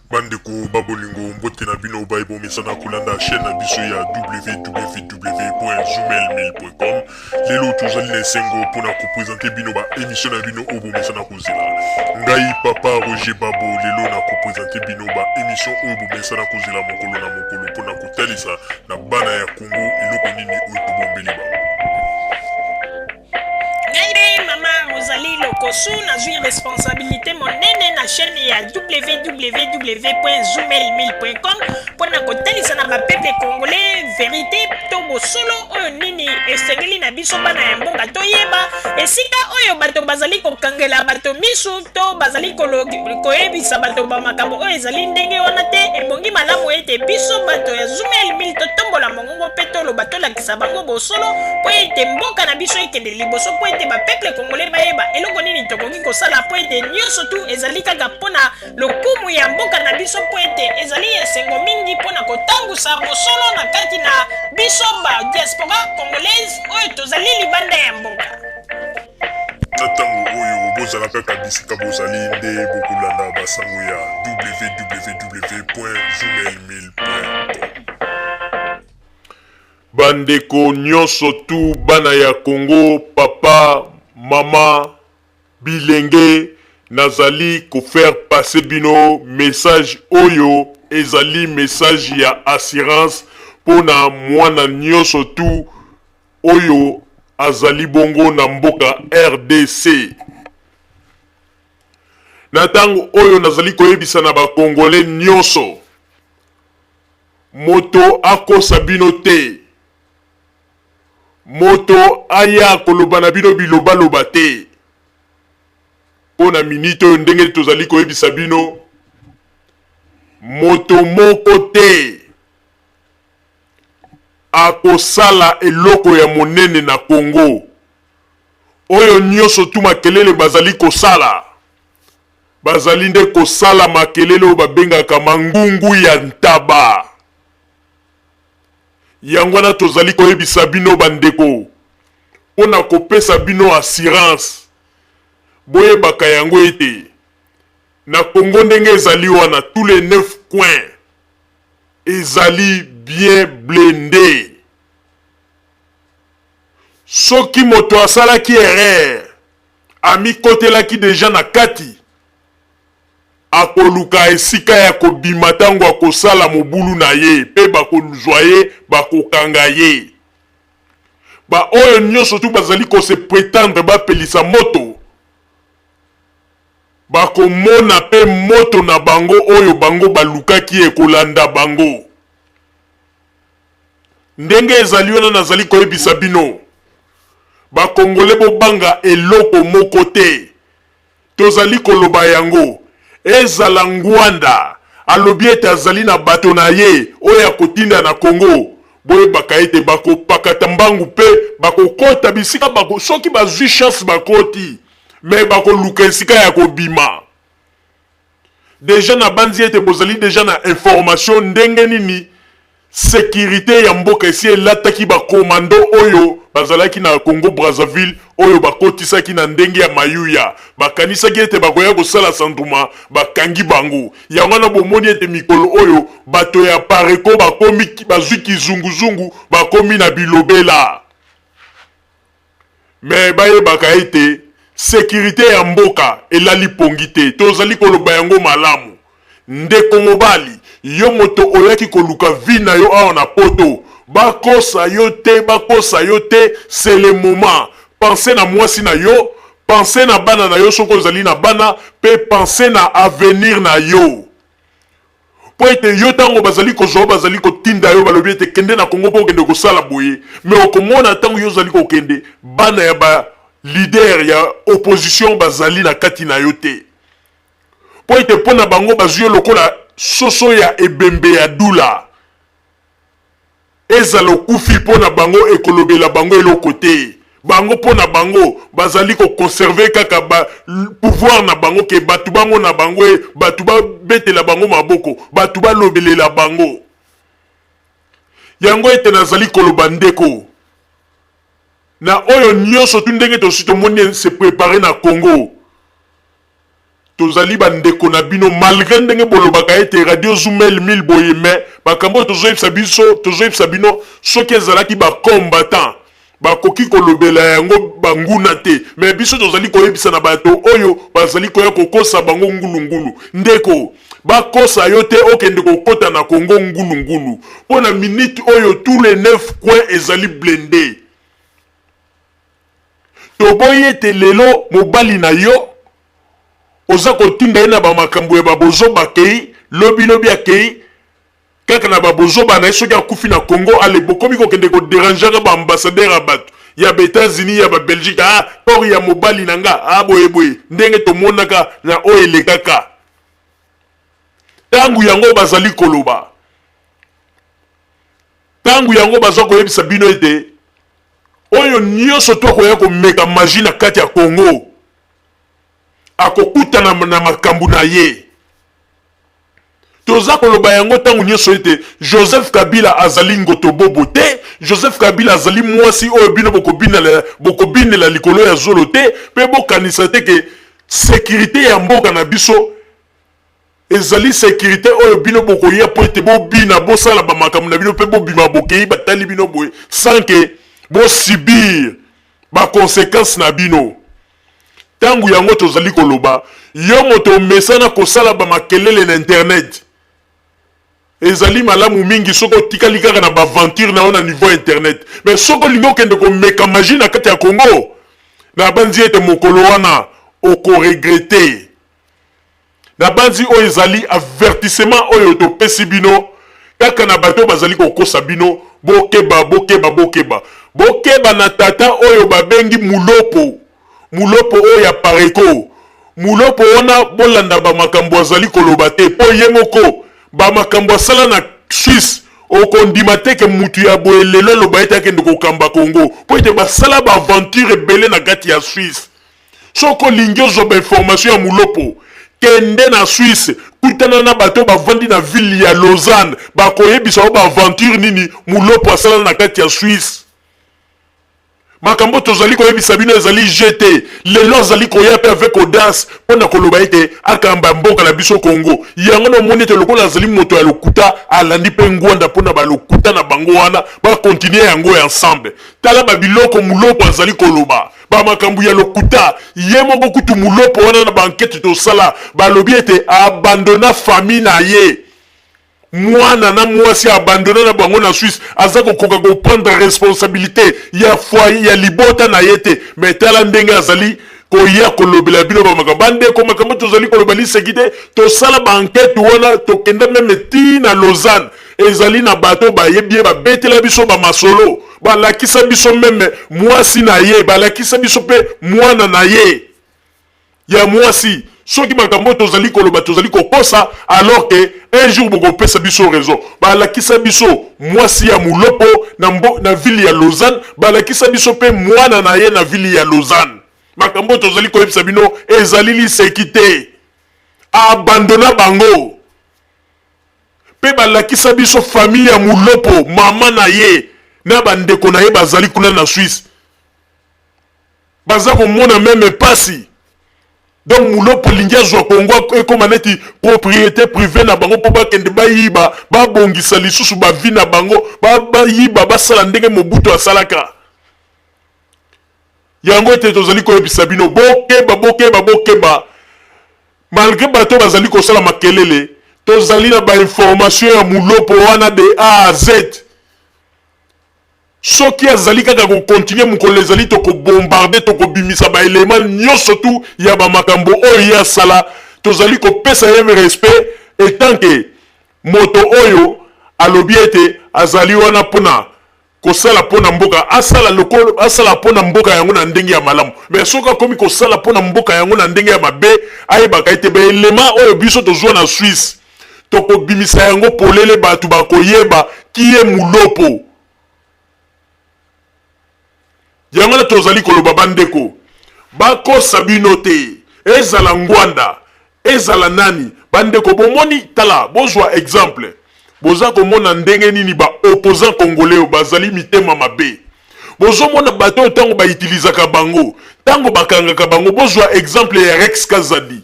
Bandeko babolingo mbote na bino baibo mesana kolanda chaîne na biso ya www.zoomel1000.com. Lelo tozali na esengo mpona kopresente bino ba émission na bino oyo bomesana kozela. Ngai papa Roger Babo lelo na kopresente bino ba émission oyo bomesana kozela mokolo na mokolo mpona kotalisa na bana ya Congo eloko nini oyo tobombeli bango. Mama Rosalie Lokosu nazwi responsabilité monene na chaîne ya www.zoomel1000.com mpona kotalisa na bapeple congolais vérité to bosolo oyo nini esengeli na biso bana ya mboka toyeba esika oyo bato bazali kokangela bato misu to bazali koyebisa bato bamakambo oyo ezali ndenge wana te ebongi malamu ete biso bato ya Zoomel 1000 totombola mongongo mpe toloba tolakisa bango bosolo mpo ete mboka na biso ekende liboso mpo ete bapeple congolais bayeba eloko nini tokoki kosala mpo ete nyonso tu ezali kaka mpona lokumu ya mboka na biso mpo ete ezali esengo mingi mpona kotambusa bosolo na kati na biso ba diaspora congolaise oyo tozali libanda ya mboka. Na ntango oyo bozala kaka bisika bozali nde bokolanda basango ya www.zoomel1000.com. Bandeko nyonso tu bana ya Congo, papa, mama, bilenge, nazali ko faire passer bino message oyo ezali message ya assurance pona mwana nyonso tu oyo azali bongo na mboka RDC. Na tango oyo nazali koyebisa na ba Congolais nyonso moto akosa bino te, moto aya koloba na bino biloba te. Pona minute oyo ndenge tozali koyebisa bino moto moko te akosala eloko ya monene na Congo. Oyo nyonso tu makelele bazali kosala, bazali nde kosala makelele oyo babengaka mangungu ya ntaba. Yango wana tozali koyebisa bino bandeko mpona kopesa bino assurance boyebaka yango ete na Congo ndenge ezali wana tous les 9 coins ezali bien blindé. Soki moto asalaki erreur amikotelaki deja na kati akoluka esika ya kobima tango akosala mobulu na ye pe bakozwa ye bakokanga ye. Ba oyo nyonso tu bazali kose prétendre bapelisa moto bakomona pe moto na bango oyo bango balukaki ekolanda bango. Ndenge ezali wana nazali koyebisa bino bakongole bobanga eloko moko te. Tozali koloba yango ezala ngwanda alobi ete azali na bato na ye oyo akotinda na Congo boyebaka ete bakopakata mbangu pe bakokota bisika soki bazwi chance bakoti me bakoluka esika ya kobima. Deja na banzi ete bozali deja na information ndenge nini sécurité ya mboka esi elataki bakomando oyo bazalaki na Congo Brazzaville oyo bakotisaki na ndenge ya mayuya bakanisaki ete bakoya kosala sanduma bakangi bango. Yango na bomoni ete mikolo oyo bato ya pareko bakomi bazwi kizunguzungu bakomi na bilobela. Me bayebaka ete sécurité ya mboka elali pongi te. Tozali koloba yango malamu. Ndeko mobali yo moto oyaki koluka vi na yo awa na poto bakosa yo te, c'est le moment. Pensez na mwasi na yo, pensez na bana na yo soko ozali na bana pe pensez na avenir na yo. Po ete yo tango bazali kozwa bazali kotinda yo balobi ete kende na Congo po kende kosala boye me okomona tango yo zali kokende bana ya ba leader ya opposition bazali na kati na yo te. Po ete pona bango bazwi yo lokola soso ya ebembe ya dula ezala okufi pona bango ekolobela bango eloko te. Bango pona bango bazali ko conserver kaka ba pouvoir na bango ke batu bango na bango batu ba betela bango maboko batu ba lobelela bango. Yango ete nazali koloba ndeko na oyo nyonso tu ndenge tomoni se préparer na Congo tozali bandeko na bino malgré ndenge bolobaka ete radio Zoumel 1000 boye mais bakambo tozoyebisa bino soki ezalaki bacombattant bakoki kolobela yango banguna te mais biso tozali koyebisa na bato oyo bazali koya kokosa bango ngulungulu ndeko bakosa yo te okende kokota na Congo ngulungulu pona minute oyo tous les 9 coins ezali blindé toboye te lelo mobali na yo oza kotinda ye na bamakambo ya babozo bakei lobi akei kaka na babozo bana soki akufi na Congo ale bokomi kokende koderangaka baambassadeur ya bato ya États-Unis ya Belgique por ya mobali na nga boye ndenge tomonaka na oyo elekaka tangu yango bazali koloba tangu yango bazwa koyebisa bino ete oyo nyonso tokoya komeka magie na kati ya Congo akokutana na makambo na ye toza koloba yango tangu nyonso ete Joseph Kabila azali ngotobobo te Joseph Kabila azali mwasi oyo bino bokobinela likolo ya zolo te pe bokanisa te ke sécurité ya mboka na biso ezali sécurité oyo bino bokoya po ete bobina bosala bamakambo na bino pe bobima bokei batali bino boye sans ke bosibir baconséquence na bino tangu yango tozali koloba yo moto omesana kosala bamakelele na internet ezali malamu mingi soko otikali kaka na baventure na yo na niveau internet mais soko olingi okende komeka magie na kati ya Congo na banzi ete mokolo wana okoregrete na banzi oyo ezali avertissement oyo topesi bino kaka na bato bazali kokosa bino bokeba na tata oyo babengi mulopo oyo ya pareko mulopo wana bolanda bamakambo azali koloba te po ye moko bamakambo asala na Suisse okondima te ke mutu ya boye lelo loba ete akende kokamba Congo po ete basala baaventure ebele na kati ya Suisse soko olingi ozwa information ya mulopo kende na Suisse kutana na bato bavandi na ville ya Lausanne bakoyebisa o baaventure nini mulopo asala na kati ya Suisse makambo tozali koyebisa bino ezali jeté lelo azali koya pe avec audace pona koloba ete akamba mboka na biso Congo yango no moni te lokola azali moto ya lokuta alandi pe ngwanda pona balokuta na bango wana ba continuer yango ensemble tala babiloko mulopo azali koloba ba makambo ya lokuta ye moko kutu mulopo wana na banquete tosala balobi ete abandona famille na ye mwana na mwasi abandonné na bango na Suisse aza kokoka prendre responsabilité ya foyer ya libota na yete mais tala ndenge azali koya kolobela bino ba makabande ko makambo tozali kolobali sekite to sala banquete wana to kenda même ti na Lausanne ezali na bato ba yebie ba betela biso ba masolo ba lakisa biso même mwasi na ye ba lakisa biso pe mwana na ye ya mwasi soki makambo tozali koloba tozali kokosa alors que un jour boko pesa biso raison balakisa biso mwasi ya mulopo na ville ya Lausanne balakisa biso pe mwana na ye na ville ya Lausanne makambo tozali koyebisa bino ezali lisekite abandona bango pe balakisa biso famille ya mulopo mama na ye na bandeko na ye bazali kuna na Suisse baza komona meme pasi donc mulopo lingia zwa Congo ekoma neti propriété privée na bango po bakende bayiba babongisa lisusu bavi na bango bayiba basala ndenge Mobutu asalaka yango ete tozali koyebisa bino bokeba malgré bato bazali kosala makelele tozali na bainformation ya mulopo wana de A à Z soki azali kaka kokontinue mokolo ezali tokobombarde tokobimisa baelema nyonso tu ya bamakambo oyo ye asala tozali kopesa ye respect etant ke moto oyo alobi ete azali wana mpona kosala mpona mboka asala mpona mboka yango na ndenge ya malamu mais soki akomi kosala mpona mboka yango na ndenge ya mabe ayebaka ete baelema oyo biso tozwa na Suisse tokobimisa yango polele bato bakoyeba kiye mulopo yango na tozali koloba bandeko bakosa bino te ezala ngwanda ezala nani bandeko bomoni tala bozwa exemple boza komona ndenge nini ba opposant congolais bazali mitema mabe bozomona bato tango ba utilizaka bango tango bakangaka bango bozwa exemple ya Rex Kazadi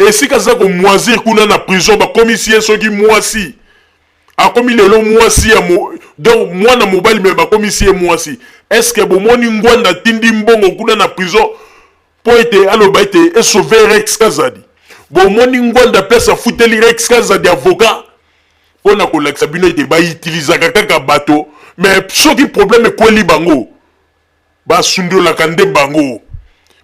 esika za ko moisir kuna na prison ba commissaire soki mwasi akomi lelo mwasi ya donc mwana mobali me ba commissaire mwasi est-ce que bomoni ngwanda tindi mbongo kuna na prison po ete aloba ete e sauver Rex Kazadi bomoni ngwanda pesa futeli Rex Kazadi avocat pona ko laksa bino ete ba utiliser kaka bato mais soki problème ekweli bango ba sundola kande bango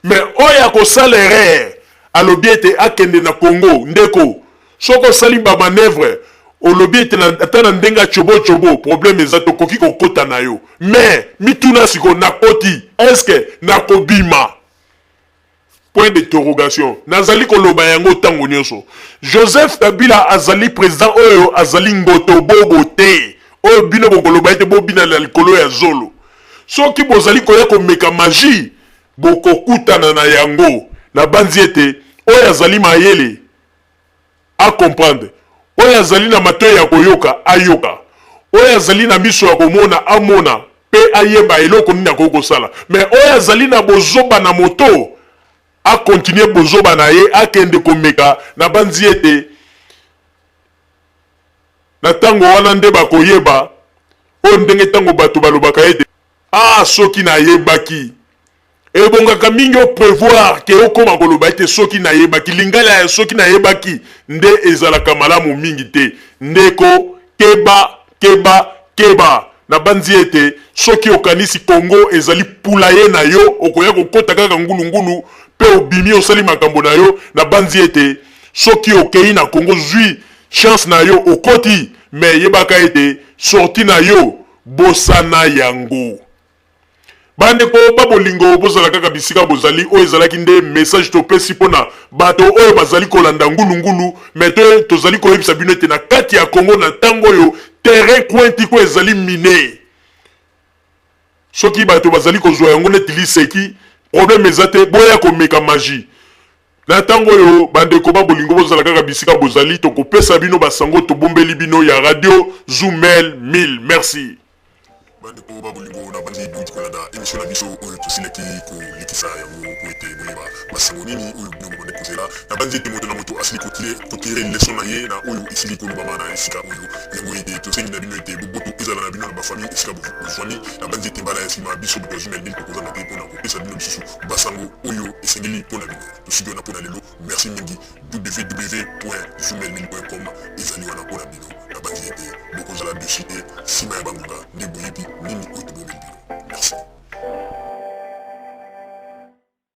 mais oya ko salaire alobi ete akende na Congo ndeko soko sali ba manœuvre olobi ete ata na ndenga chobo problème eza tokoki kokota na yo mais mituna siko nakoti est-ce que nakobima point d'interrogation nazali koloba yango tango nyonso Joseph Kabila azali président oyo azali ngoto bobo te oyo bino bokoloba ete bobina na likolo ya zolo soki bozali koya komeka magie bokokutana na yango na banzi ete oyo azali mayele a comprendre oyo azali na matoyi ya koyoka ayoka oyo azali na miso ya komona amona pe ayeba eloko nini akoki kosala mais oyo azali na bozoba na moto a continuer bozoba na ye akende komeka na banzi ete na tango wana nde bakoyeba oyo ndenge tango bato balobaka ete soki na yebaki ebongaka mingi prévoir ke okoma koloba ete soki na yebaki lingala ya soki na yebaki nde ezalaka malamu mingi te ndeko keba na banzi ete soki okanisi Congo ezali pula ye na yo okoya kokota kaka ngulungulu pe obimi osali makambo na yo na banzi ete soki okei na Congo zwi chance na yo okoti mais yebaka ete sorti na yo bosana yango bandeko babolingo bozala kaka bisika bozali oyo ezalaki nde message topesi mpona bato oyo bazali kolanda ngulungulu mais tozali koyebisa bino ete na kati ya Congo na ntango oyo terrain kwentiko ezali mine soki bato bazali kozwa yango neti liseki problème eza te boya komeka magie na ntango oyo bandeko babolingo bozala kaka bisika bozali tokopesa bino basango tobombeli bino ya radio Zoomel 1000 merci bandeko babolingo na bandi duti kolanda émission na biso oyo tosilaki kolikisa yango po ete boyeba basango nini oyo bino bande kozela na bandi ete moto na moto asili kotire leson na ye na oyo esili kolobama na esika oyo yango ete tosengi na bino ete boboto ezala na bino na bafamille esika bozwani na bandi ete mbala ya nsima biso boto Zoomel 1000 tokozanga te mpona kopesa bino lisusu basango oyo esengeli mpona bino tosiki wana mpona lelo merci mingi www.zoomel1000.com ezali wana mpona bino na bandi ete bokozala dessus te nsima ya bangonga nde boyebi nini oyo tobomeli bino merci